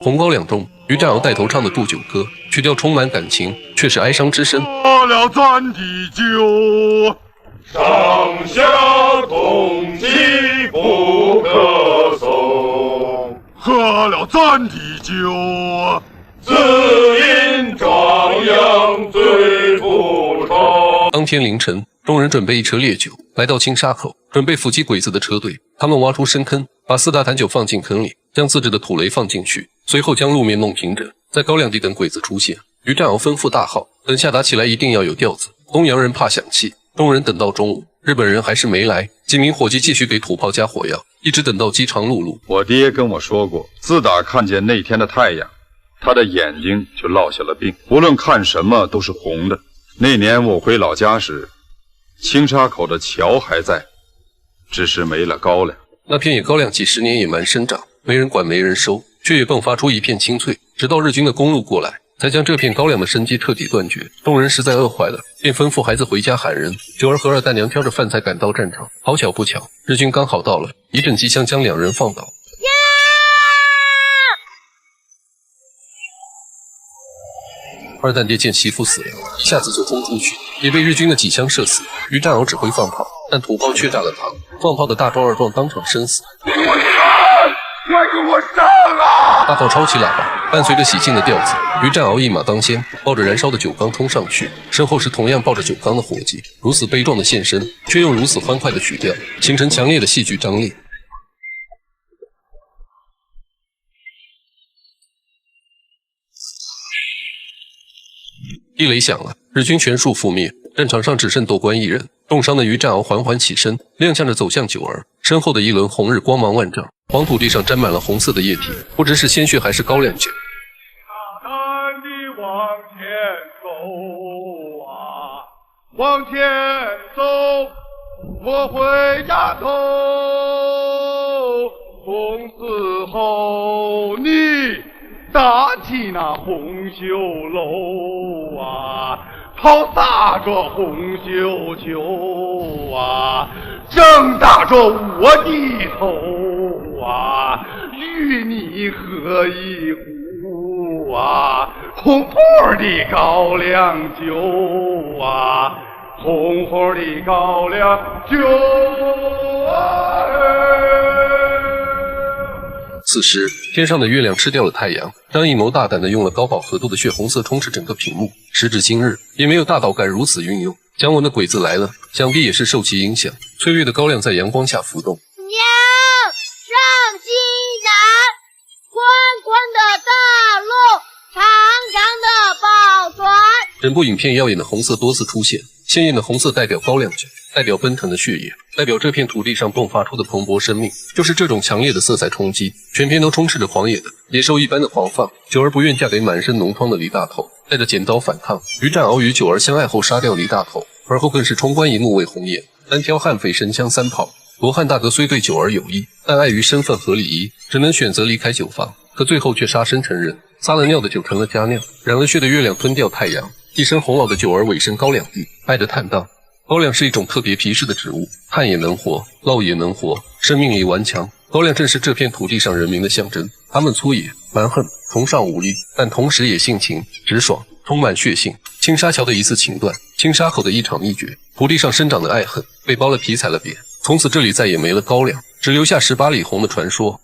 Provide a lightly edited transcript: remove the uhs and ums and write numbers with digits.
红高粱中，于占鳌带头唱的祝酒歌，曲调充满感情，却是哀伤之声。喝了咱的酒，上下同气不可松。喝了咱的酒，只因壮阳醉不长。当天凌晨，众人准备一车烈酒，来到青沙口，准备伏击鬼子的车队。他们挖出深坑，把4大坛酒放进坑里，将自制的土雷放进去，随后将路面弄平整，在高粱地等鬼子出现。于占鳌吩咐大号，等下打起来一定要有调子。东洋人怕响气，众人等到中午，日本人还是没来，几名伙计继续给土炮加火药，一直等到饥肠辘辘。我爹跟我说过，自打看见那天的太阳，他的眼睛就落下了病，无论看什么都是红的。那年我回老家时，青沙口的桥还在，只是没了高粱。那片野高粱几十年野蛮生长，没人管没人收，却也迸发出一片青翠。直到日军的公路过来，才将这片高粱的生机彻底断绝。众人实在饿坏了，便吩咐孩子回家喊人。九儿和二大娘挑着饭菜赶到战场。好巧不巧，日军刚好到了，一阵机枪将两人放倒。二蛋爹见媳妇死了，一下子就冲出去，也被日军的几枪射死。于占鳌指挥放炮，但土炮却炸了膛，放炮的大壮二壮当场身死。快给我上啊！大炮抄起喇叭，伴随着喜庆的调子，于占鳌一马当先，抱着燃烧的酒缸冲上去，身后是同样抱着酒缸的伙计，如此悲壮的现身，却又如此欢快的曲调，形成强烈的戏剧张力。地雷响了，日军全数覆灭，战场上只剩斗官一人。重伤的于占鳌缓缓起身，踉跄着走向九儿，身后的一轮红日光芒万丈，黄土地上沾满了红色的液体，不知是鲜血还是高粱酒。大胆地往前走啊，往前走，莫回家头。从此后你搭起那红袖楼啊，好撒着红绣球啊，正打着我的头啊，与你喝一壶啊，红红的高粱酒啊，红红的高粱酒啊。此时，天上的月亮吃掉了太阳。张艺谋大胆地用了高饱和度的血红色充斥整个屏幕，时至今日，也没有大导敢如此运用。姜文的《鬼子来了》想必也是受其影响。翠绿的高粱在阳光下浮动。娘，上金山，宽宽的大路，长长的宝船。整部影片耀眼的红色多次出现，鲜艳的红色代表高粱酒，代表奔腾的血液，代表这片土地上迸发出的蓬勃生命。就是这种强烈的色彩冲击，全片都充斥着狂野的野兽一般的狂放。九儿不愿嫁给满身脓疮的黎大头，带着剪刀反抗。于占鳌与九儿相爱后杀掉黎大头，而后更是冲冠一怒为红颜，单挑悍匪神枪3炮。罗汉大哥虽对九儿有意，但碍于身份和礼仪，只能选择离开酒坊。可最后却杀身成仁，撒了尿的酒成了佳酿，染了血的月亮吞掉太阳。一身红袄的九儿委身高粱地，爱得坦荡。高粱是一种特别皮实的植物，旱也能活，涝也能活，生命力顽强。高粱正是这片土地上人民的象征。他们粗野蛮横，崇尚武力，但同时也性情直爽，充满血性。青沙桥的一次情断，青沙口的一场一决，土地上生长的爱恨被剥了皮踩了扁。从此这里再也没了高粱，只留下18里红的传说。